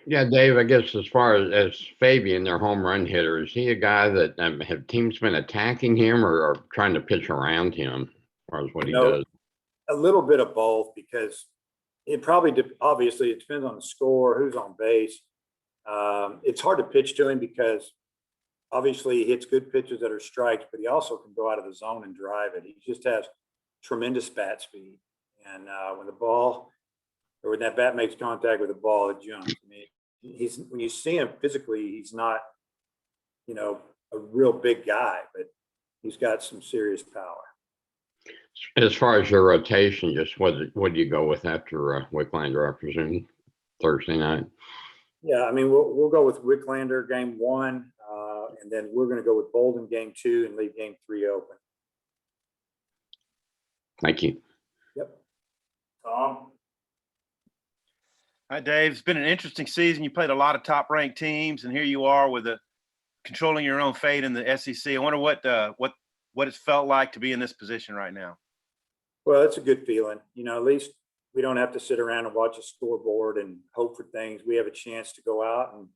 Yeah, Dave, I guess as far as Fabian, their home run hitter, is he a guy that have teams been attacking him or trying to pitch around him as far as what You he know, does? a little bit of both because it probably obviously it depends on the score, who's on base. It's hard to pitch to him because obviously he hits good pitches that are strikes, but he also can go out of the zone and drive it. He just has tremendous bat speed, and when the ball or when that bat makes contact with the ball, it jumps. I mean, he's when you see him physically, he's not a real big guy, but he's got some serious power. As far as your rotation, just what do you go with after Wicklander, I presume, Thursday night? Yeah, I mean, we'll go with Wicklander game one, and then we're going to go with Bolden game two and leave game three open. Thank you. Yep. Tom? Hi, Dave. It's been an interesting season. You played a lot of top-ranked teams, and here you are with controlling your own fate in the SEC. I wonder what it's felt like to be in this position right now. Well, it's a good feeling. At least we don't have to sit around and watch a scoreboard and hope for things. We have a chance to go out and,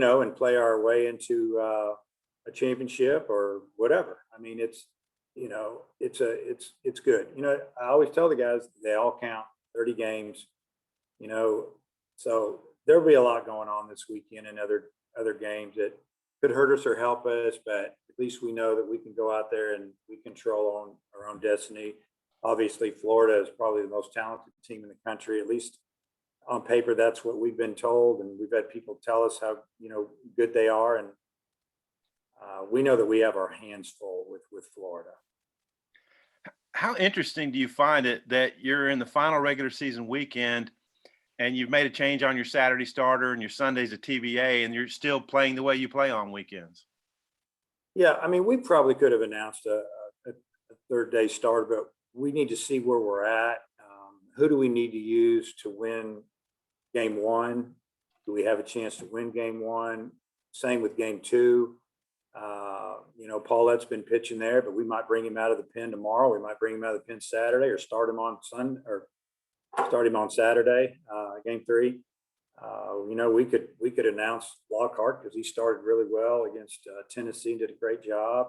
and play our way into a championship or whatever. I mean, it's good. I always tell the guys they all count, 30 games, so there'll be a lot going on this weekend and other games that could hurt us or help us, but at least we know that we can go out there and we control our own destiny. Obviously, Florida is probably the most talented team in the country, at least on paper. That's what we've been told, and we've had people tell us how good they are, and we know that we have our hands full with Florida. How interesting do you find it that you're in the final regular season weekend and you've made a change on your Saturday starter and your Sunday's a TBA, and you're still playing the way you play on weekends? Yeah, I mean, we probably could have announced a third day starter, but we need to see where we're at. Who do we need to use to win game one? Do we have a chance to win game one? Same with game two. Paulette's been pitching there, but we might bring him out of the pen tomorrow. We might bring him out of the pen Saturday or start him on Sunday or start him on Saturday, game three. We could announce Lockhart because he started really well against Tennessee and did a great job.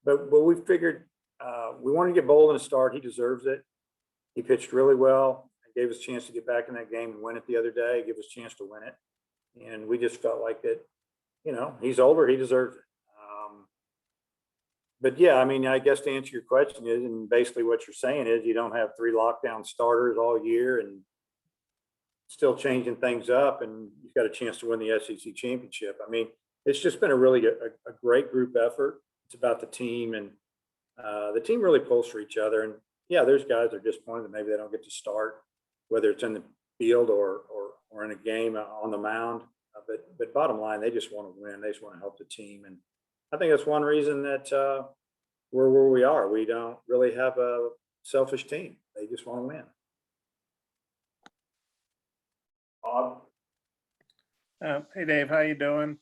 But we figured we wanted to get Bolden a start. He deserves it. He pitched really well and gave us a chance to get back in that game and win it the other day, give us a chance to win it. And we just felt like that, he's older, he deserves it. But yeah, I mean, I guess to answer your question is, and basically what you're saying is you don't have three lockdown starters all year and still changing things up, and you've got a chance to win the SEC championship. I mean, it's just been a great group effort. It's about the team, and the team really pulls for each other. And yeah, there's guys that are disappointed that maybe they don't get to start, whether it's in the field or in a game on the mound. But bottom line, they just want to win. They just want to help the team, and I think that's one reason that we're where we are. We don't really have a selfish team. They just want to win. Bob? Hey, Dave, how you doing?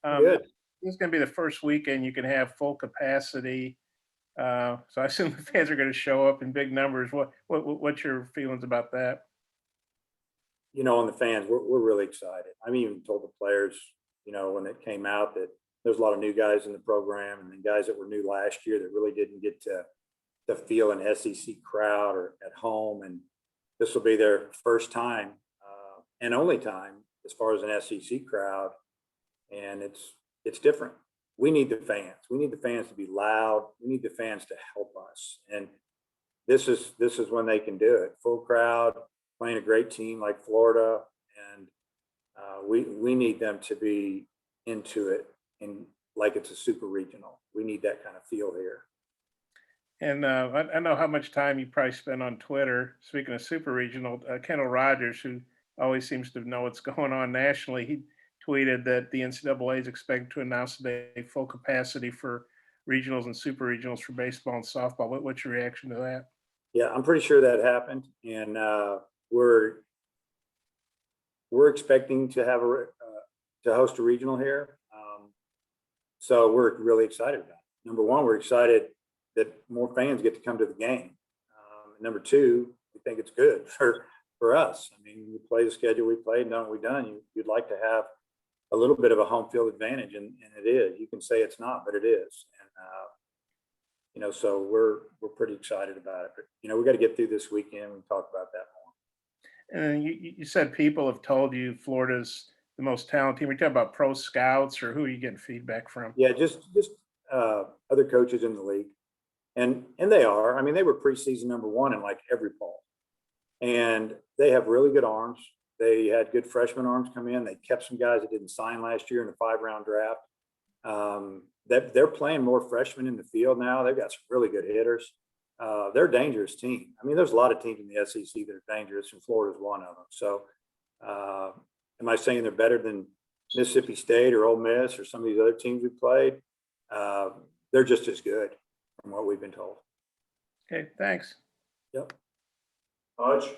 Good. This is going to be the first weekend you can have full capacity. So I assume the fans are going to show up in big numbers. What's your feelings about that? On the fans, we're really excited. I mean, even told the players, when it came out that there's a lot of new guys in the program and then guys that were new last year that really didn't get to feel an SEC crowd or at home. And this will be their first time and only time as far as an SEC crowd. And it's different. We need the fans. We need the fans to be loud. We need the fans to help us. And this is when they can do it. Full crowd, playing a great team like Florida. And we need them to be into it and like it's a super regional. We need that kind of feel here. And I know how much time you probably spend on Twitter. Speaking of super regional, Kendall Rogers, who always seems to know what's going on nationally, he tweeted that the NCAA is expected to announce today full capacity for regionals and super regionals for baseball and softball. What's your reaction to that? Yeah, I'm pretty sure that happened, and we're expecting to have to host a regional here. So we're really excited about it. Number one, we're excited that more fans get to come to the game. Number two, we think it's good for for us. I mean, we play the schedule we played and done what we done. You'd like to have a little bit of a home field advantage, and it is. You can say it's not, but it is. And you know, so we're pretty excited about it. But you know, we got to get through this weekend and talk about that more. And you said people have told you Florida's the most talented team. Are you talking about pro scouts, or who are you getting feedback from? Yeah, just other coaches in the league, and they are. I mean, they were preseason #1 in like every poll, and they have really good arms. They had good freshman arms come in. They kept some guys that didn't sign last year in a 5-round draft. They're playing more freshmen in the field now. They've got some really good hitters. They're a dangerous team. I mean, there's a lot of teams in the SEC that are dangerous, and Florida's one of them. So, am I saying they're better than Mississippi State or Ole Miss or some of these other teams we played? They're just as good from what we've been told. Okay, thanks. Yep. Hodge?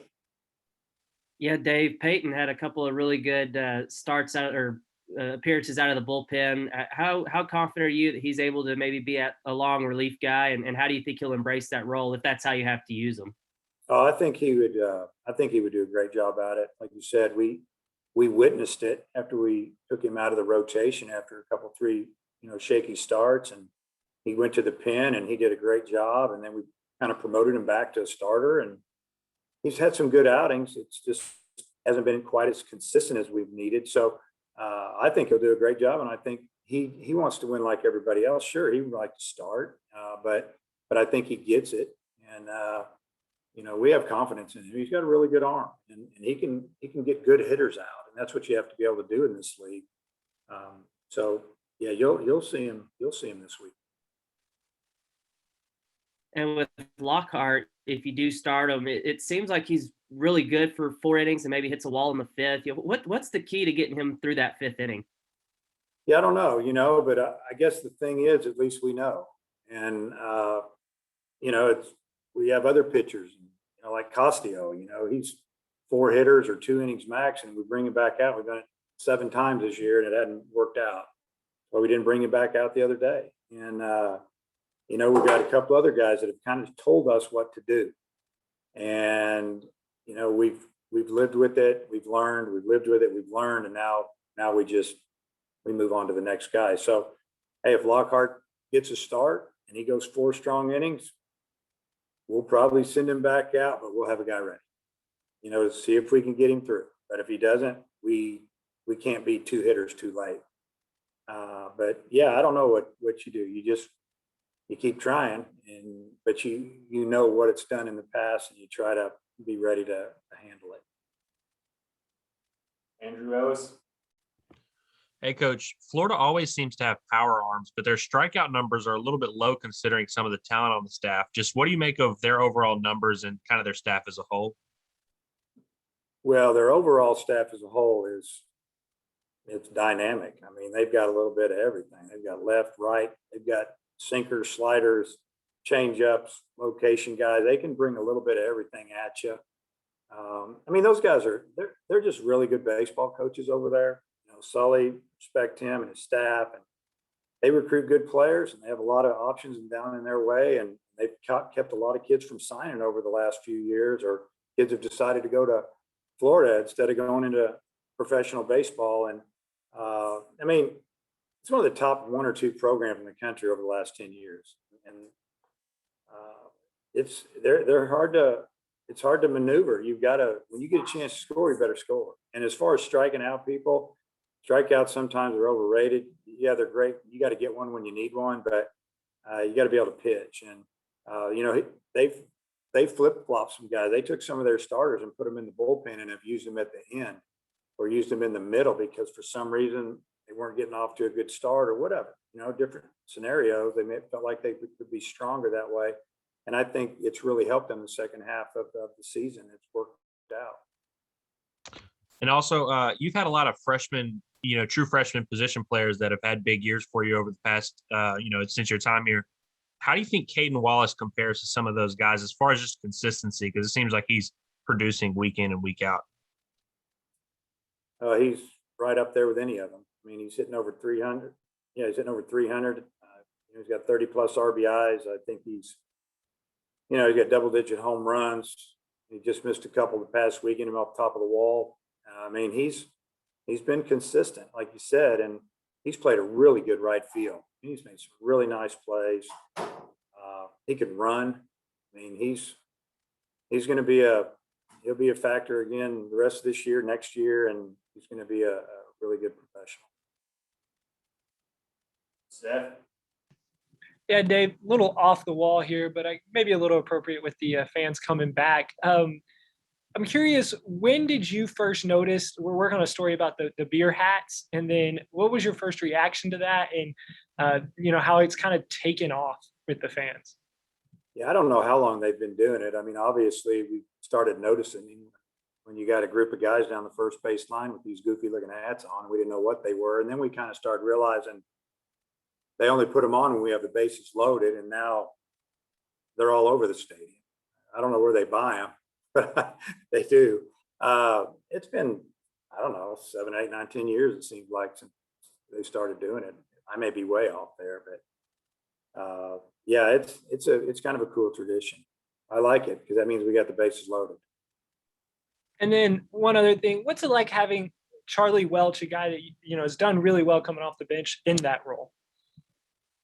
Yeah, Dave, Peyton had a couple of really good starts out or appearances out of the bullpen. How confident are you that he's able to maybe be a long relief guy, and how do you think he'll embrace that role if that's how you have to use him? Oh, I think he would. I think he would do a great job at it. Like you said, we witnessed it after we took him out of the rotation after a couple, 3, shaky starts, and he went to the pen and he did a great job. And then we kind of promoted him back to a starter, and he's had some good outings. It's just hasn't been quite as consistent as we've needed. So I think he'll do a great job, and I think he wants to win like everybody else. Sure, he would like to start, but I think he gets it, and we have confidence in him. He's got a really good arm, and he can get good hitters out, and that's what you have to be able to do in this league. So yeah, you'll see him this week. And with Lockhart, if you do start him, it seems like he's really good for 4 innings and maybe hits a wall in the 5th. What's the key to getting him through that 5th inning? Yeah, I don't know, but I guess the thing is, at least we know, and we have other pitchers, like Castillo. He's 4 hitters or 2 innings max, and we bring him back out. We've done it 7 times this year, and it hadn't worked out. Well, we didn't bring him back out the other day, and we've got a couple other guys that have kind of told us what to do, and we've lived with it. We've learned. We've lived with it. We've learned, and now we move on to the next guy. So, hey, if Lockhart gets a start and he goes 4 strong innings, we'll probably send him back out, but we'll have a guy ready, to see if we can get him through. But if he doesn't, we can't be 2 hitters too late. But yeah, I don't know what you do. You keep trying, but you know what it's done in the past, and you try to be ready to handle it. Andrew Ellis. Hey, Coach, Florida always seems to have power arms, but their strikeout numbers are a little bit low considering some of the talent on the staff. Just what do you make of their overall numbers and kind of their staff as a whole? Well, their overall staff as a whole it's dynamic. I mean, they've got a little bit of everything. They've got left, right. They've got sinkers, sliders, change-ups, location guys. They can bring a little bit of everything at you. I mean, those guys they're just really good baseball coaches over there. Sully, respect him and his staff, and they recruit good players, and they have a lot of options down in their way, and they've kept a lot of kids from signing over the last few years, or kids have decided to go to Florida instead of going into professional baseball. And I mean, it's one of the top 1 or 2 programs in the country over the last 10 years, and they're hard to maneuver. You've got to, when you get a chance to score, you better score. And as far as striking out people, strikeouts sometimes are overrated. Yeah, they're great. You got to get one when you need one, but you got to be able to pitch. And they flip-flopped some guys. They took some of their starters and put them in the bullpen and have used them at the end or used them in the middle because for some reason they weren't getting off to a good start or whatever. Different scenarios. They felt like they could be stronger that way. And I think it's really helped them the second half of the season. It's worked out. And also, you've had a lot of freshmen, true freshman position players that have had big years for you over the past, since your time here. How do you think Caden Wallace compares to some of those guys as far as just consistency? Because it seems like he's producing week in and week out. He's right up there with any of them. I mean, he's hitting over 300. Yeah, he's hitting over 300. He's got 30 plus RBIs. I think he's got double-digit home runs. He just missed a couple the past week, getting him off top of the wall. I mean, he's been consistent, like you said, and he's played a really good right field. He's made some really nice plays. He can run. I mean, he's going to be he'll be a factor again the rest of this year, next year, and he's going to be a really good professional. Steph? Yeah, Dave, a little off the wall here, but maybe a little appropriate with the fans coming back. I'm curious, when did you first notice, we're working on a story about the beer hats, and then what was your first reaction to that, and how it's kind of taken off with the fans? Yeah, I don't know how long they've been doing it. I mean, obviously we started noticing when you got a group of guys down the first base line with these goofy looking hats on, we didn't know what they were. And then we kind of started realizing they only put them on when we have the bases loaded, and now they're all over the stadium. I don't know where they buy them, but they do. It's been, I don't know, 7, 8, 9, 10 years, it seems like, since they started doing it. I may be way off there, but yeah, it's kind of a cool tradition. I like it because that means we got the bases loaded. And then one other thing, what's it like having Charlie Welch, a guy that has done really well coming off the bench, in that role?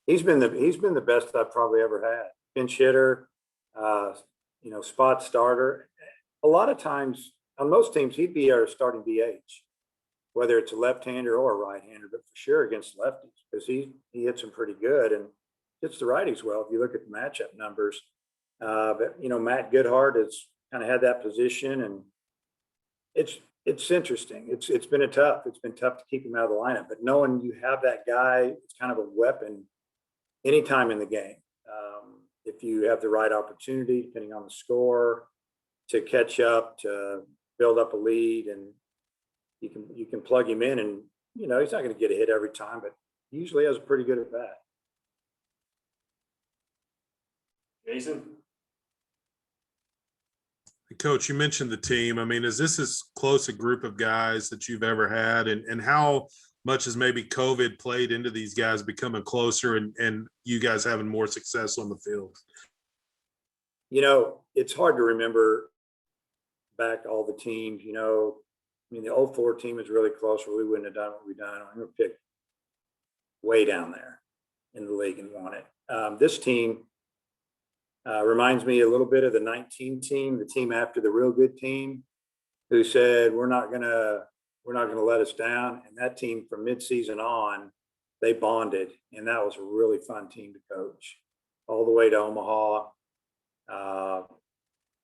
He's been the best I've probably ever had. Pinch hitter, spot starter. A lot of times on most teams, he'd be our starting DH, whether it's a left-hander or a right-hander, but for sure against lefties, because he hits them pretty good and hits the righties well if you look at the matchup numbers. But Matt Goodhart has kind of had that position, and it's interesting. It's been tough to keep him out of the lineup, but knowing you have that guy, it's kind of a weapon anytime in the game. If you have the right opportunity, depending on the score, to catch up, to build up a lead, and you can plug him in, and he's not going to get a hit every time, but he usually has a pretty good at bat. Jason? Coach, you mentioned the team. I mean, is this as close a group of guys that you've ever had? And how much has maybe COVID played into these guys becoming closer and you guys having more success on the field? It's hard to remember back all the teams. The 04 team is really close, or we wouldn't have done what we've done. I'm going to pick way down there in the league and won it. This team reminds me a little bit of the 19 team, the team after the real good team, who said, we're not going to let us down. And that team from midseason on, they bonded, and that was a really fun team to coach all the way to Omaha.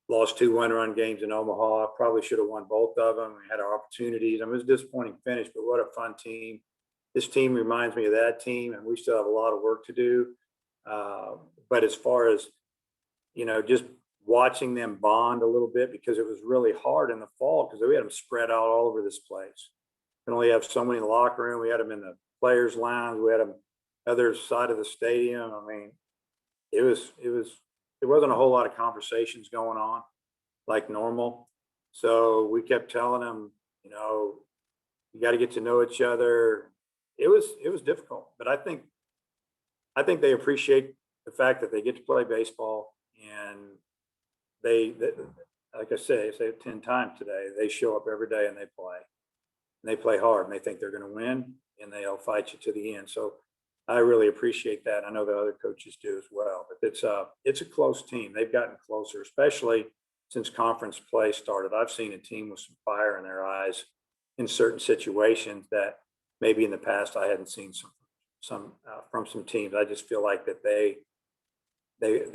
Lost 2 one-run games in Omaha. Probably should have won both of them. We had our opportunities. It was a disappointing finish, but what a fun team. This team reminds me of that team, and we still have a lot of work to do. But as far as, just watching them bond a little bit, because it was really hard in the fall because we had them spread out all over this place. We only have so many in the locker room. We had them in the players' lounge. We had them other side of the stadium. I mean, there wasn't a whole lot of conversations going on like normal. So we kept telling them, you got to get to know each other. It was difficult, but I think they appreciate the fact that they get to play baseball, and they like I say it 10 times today, they show up every day and they play. And they play hard, and they think they're going to win, and they'll fight you to the end. So I really appreciate that. I know the other coaches do as well, but it's a close team. They've gotten closer, especially since conference play started. I've seen a team with some fire in their eyes in certain situations that maybe in the past I hadn't seen some from some teams. I just feel like that they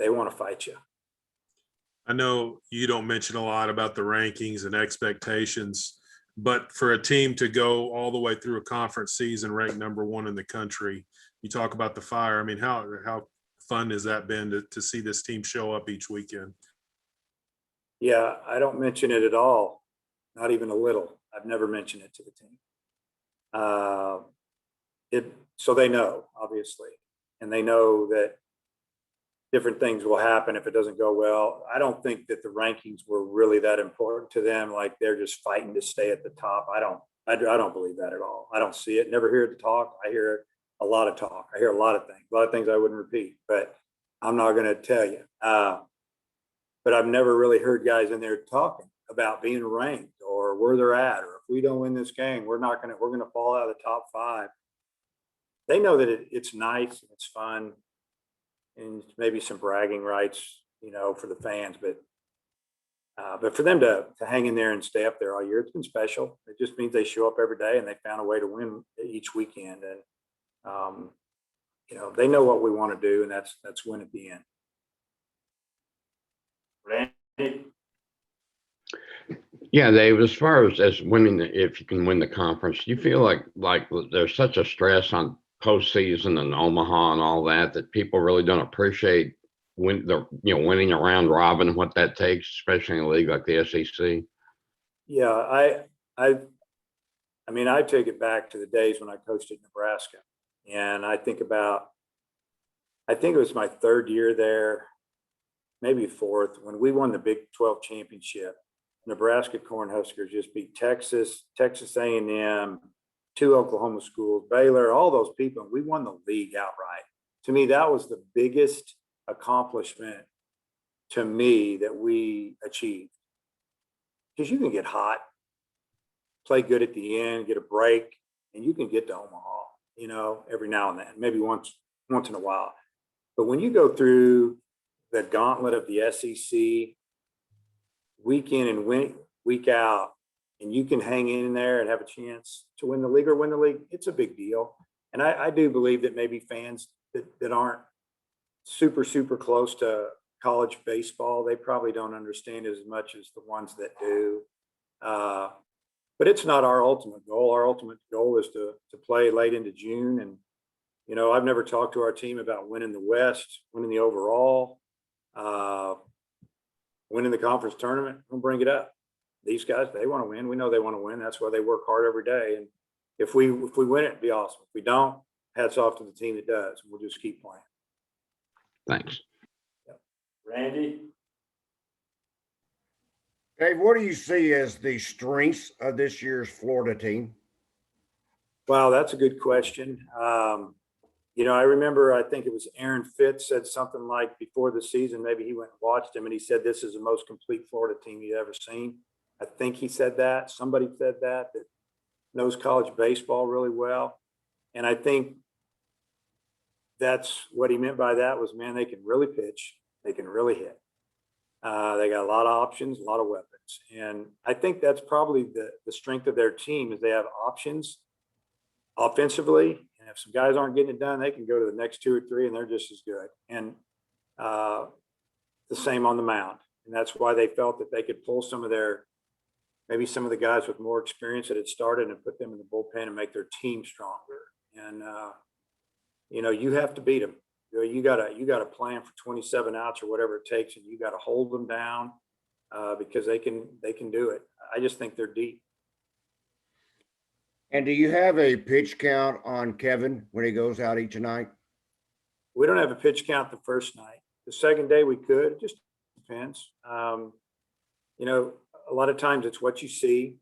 want to fight you. I know you don't mention a lot about the rankings and expectations, but for a team to go all the way through a conference season ranked number 1 in the country, you talk about the fire. I mean, how fun has that been to see this team show up each weekend? Yeah, I don't mention it at all, not even a little. I've never mentioned it to the team. So they know, obviously, and they know that different things will happen if it doesn't go well. I don't think that the rankings were really that important to them. Like they're just fighting to stay at the top. I don't believe that at all. I don't see it. Never hear it talk. I hear a lot of talk. I hear a lot of things I wouldn't repeat, but I'm not going to tell you. But but I've never really heard guys in there talking about being ranked or where they're at, or if we don't win this game, we're going to fall out of the top 5. They know that it's nice and it's fun and maybe some bragging rights, for the fans, but for them to hang in there and stay up there all year, it's been special. It just means they show up every day and they found a way to win each weekend. And, they know what we want to do, and that's win at the end. Randy? Yeah, Dave, as far as winning, if you can win the conference, do you feel like there's such a stress on postseason and Omaha and all that people really don't appreciate winning a round robin, what that takes, especially in a league like the SEC? Yeah, I take it back to the days when I coached at Nebraska, and I think it was my 3rd year there, maybe 4th, when we won the Big 12 championship. Nebraska Cornhuskers just beat Texas A&M, 2 Oklahoma schools, Baylor, all those people, and we won the league outright. To me, that was the biggest accomplishment to me that we achieved. Because you can get hot, play good at the end, get a break, and you can get to Omaha, every now and then, maybe once in a while. But when you go through the gauntlet of the SEC week in and week out, and you can hang in there and have a chance to win the league, it's a big deal. And I do believe that maybe fans that aren't super, super close to college baseball, they probably don't understand it as much as the ones that do. But it's not our ultimate goal. Our ultimate goal is to play late into June. And, I've never talked to our team about winning the West, winning the overall, winning the conference tournament. We'll bring it up. These guys, they want to win. We know they want to win. That's why they work hard every day. And if we win it, it'd be awesome. If we don't, hats off to the team that does. We'll just keep playing. Thanks. Randy? Dave, what do you see as the strengths of this year's Florida team? Wow, that's a good question. I remember, I think it was Aaron Fitz said something like before the season, maybe he went and watched him, and he said, this is the most complete Florida team you've ever seen. I think he said that. Somebody said that knows college baseball really well. And I think that's what he meant by that was, man, they can really pitch. They can really hit. They got a lot of options, a lot of weapons. And I think that's probably the strength of their team is they have options offensively. And if some guys aren't getting it done, they can go to the next 2 or 3 and they're just as good. And the same on the mound. And that's why they felt that they could pull maybe some of the guys with more experience that had started and put them in the bullpen and make their team stronger. And, you have to beat them. You got to plan for 27 outs or whatever it takes, and you got to hold them down because they can do it. I just think they're deep. And do you have a pitch count on Kevin when he goes out each night? We don't have a pitch count the first night. The second day we could. It just depends. A lot of times it's what you see.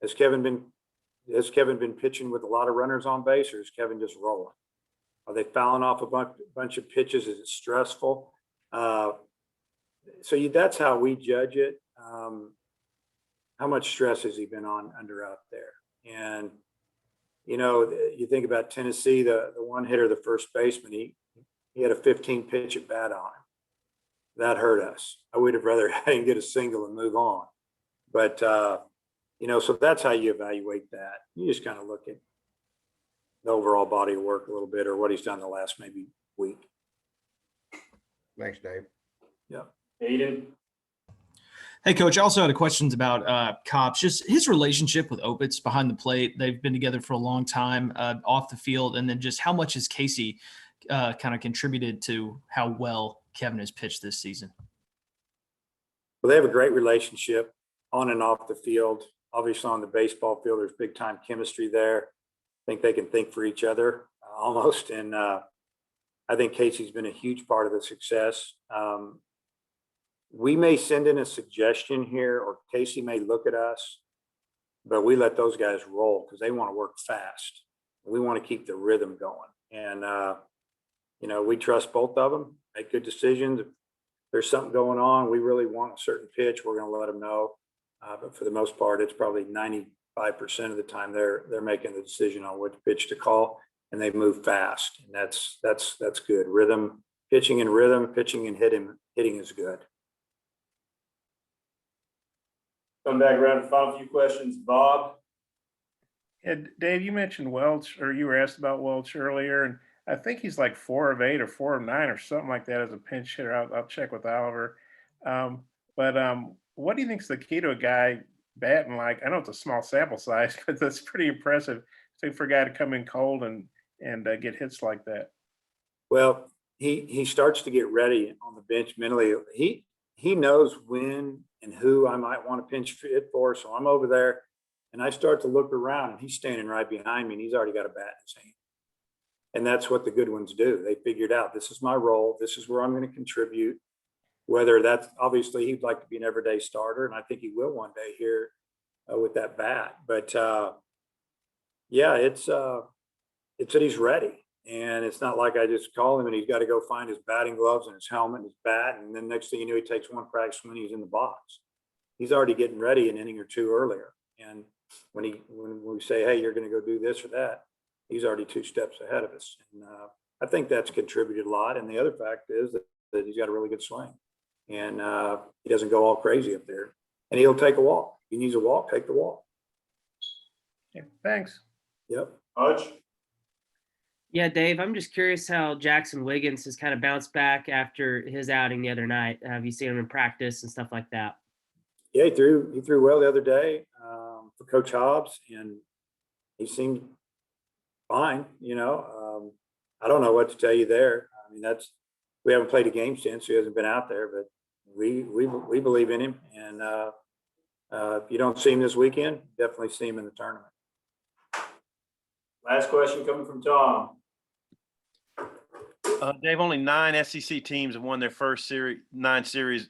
Has Kevin been pitching with a lot of runners on base, or is Kevin just rolling? Are they fouling off a bunch of pitches? Is it stressful? That's how we judge it. How much stress has he been under out there? And, you think about Tennessee, the one hitter, the first baseman, he had a 15 pitch at bat on him. That hurt us. I would have rather had him get a single and move on. But, so that's how you evaluate that. You just kind of look at the overall body of work a little bit, or what he's done the last maybe week. Thanks, Dave. Yeah. Aiden? Hey, Coach, I also had a questions about Kopps, just his relationship with Opitz behind the plate. They've been together for a long time off the field. And then just how much has Casey kind of contributed to how well Kevin has pitched this season? Well, they have a great relationship on and off the field. Obviously on the baseball field, there's big time chemistry there. I think they can think for each other almost. And I think Casey's been a huge part of the success. We may send in a suggestion here, or Casey may look at us, but we let those guys roll because they want to work fast. We want to keep the rhythm going. And, we trust both of them, make good decisions. there's something going on, we really want a certain pitch, we're going to let them know. But for the most part, it's probably 95% of the time they're making the decision on which pitch to call, and they move fast, and that's good. Rhythm, pitching and rhythm, pitching and hitting is good. Come back around to the final few questions. Bob? Yeah, Dave, you mentioned Welch, or you were asked about Welch earlier, and I think he's like 4 of 8 or 4 of 9 or something like that as a pinch hitter. I'll check with Oliver. But what do you think's the key to a guy batting like? I know it's a small sample size, but that's pretty impressive. For a guy to come in cold and get hits like that. Well, he starts to get ready on the bench mentally. He knows when and who I might want to pinch hit for. So I'm over there and I start to look around and he's standing right behind me and he's already got a bat in his hand. And that's what the good ones do. They figured out, this is my role. This is where I'm going to contribute. Whether that's, obviously he'd like to be an everyday starter, and I think he will one day here with that bat. But yeah, it's that he's ready. And it's not like I just call him and he's got to go find his batting gloves and his helmet and his bat. And then next thing you know, he takes one practice when he's in the box. He's already getting ready an inning or two earlier. And when we say, hey, you're going to go do this or that, he's already 2 steps ahead of us. And I think that's contributed a lot. And the other fact is that he's got a really good swing. And he doesn't go all crazy up there. And he'll take a walk. If he needs a walk, take the walk. Yeah, thanks. Yep. Hutch? Yeah, Dave, I'm just curious how Jackson Wiggins has kind of bounced back after his outing the other night. Have you seen him in practice and stuff like that? Yeah, he threw well the other day for Coach Hobbs, and he seemed fine. I don't know what to tell you there. I mean, we haven't played a game since, so he hasn't been out there, but we believe in him. And if you don't see him this weekend, definitely see him in the tournament. Last question coming from Tom. Dave, only 9 SEC teams have won their first 9 series.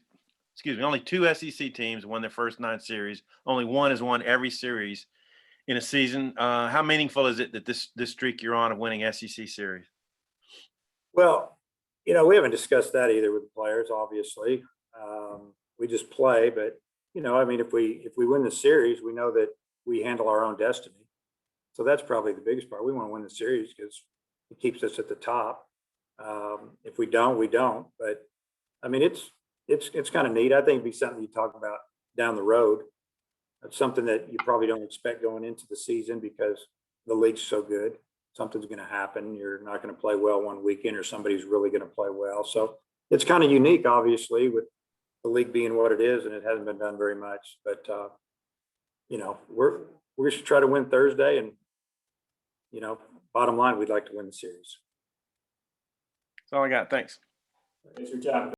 Excuse me, only 2 SEC teams won their first 9 series. Only one has won every series in a season. How meaningful is it that this streak you're on of winning SEC series? Well, we haven't discussed that either with the players, obviously. We just play, but, if we win the series, we know that we handle our own destiny. So that's probably the biggest part. We want to win the series because it keeps us at the top. If we don't, we don't. But I mean, it's kind of neat. I think it'd be something you talk about down the road. It's something that you probably don't expect going into the season because the league's so good. Something's going to happen. You're not going to play well one weekend, or somebody's really going to play well. So it's kind of unique, obviously, with the league being what it is, and it hasn't been done very much. But we're going to try to win Thursday, and bottom line, we'd like to win the series. That's all I got. Thanks. Thanks for your time.